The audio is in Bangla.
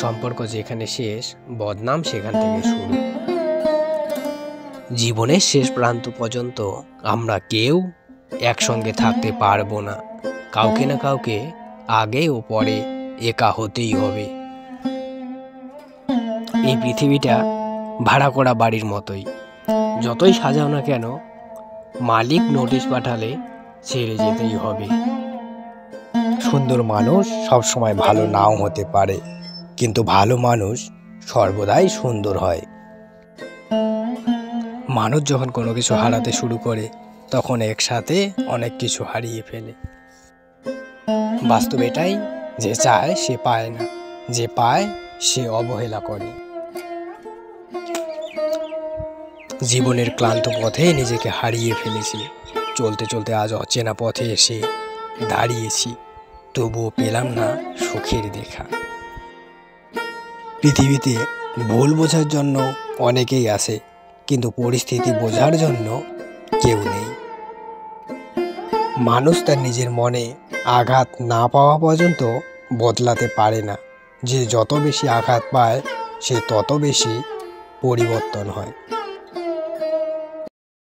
সম্পর্ক যেখানে শেষ, বদনাম সেখান থেকে শুরু। জীবনের শেষ প্রান্ত পর্যন্ত আমরা কেউ একসঙ্গে থাকতে পারবো না। কাউকে না কাউকে আগে ও পরে একা হতেই হবে। এই পৃথিবীটা ভাড়া করা বাড়ির মতোই, যতই সাজাও না কেন, মালিক নোটিশ পাঠালে ছেড়ে যেতেই হবে। সুন্দর মানুষ সবসময় ভালো নাও হতে পারে, কিন্তু ভালো মানুষ সর্বদাই সুন্দর হয়। মানুষ যখন কোনো কিছু হারাতে শুরু করে, তখন একসাথে অনেক কিছু হারিয়ে ফেলে। বাস্তব এটাই, যে চায় সে পায় না, যে পায় সে অবহেলা করে। জীবনের ক্লান্ত পথে নিজেকে হারিয়ে ফেলেছি। চলতে চলতে আজ অচেনা পথে এসে দাঁড়িয়েছি, তবুও পেলাম না সুখের দেখা। পৃথিবীতে ভুল বোঝার জন্য অনেকেই আছে, কিন্তু পরিস্থিতি বোঝার জন্য কেউ নেই। মানুষ তার নিজের মনে আঘাত না পাওয়া পর্যন্ত বদলাতে পারে না। যে যত বেশি আঘাত পায়, সে তত বেশি পরিবর্তন হয়।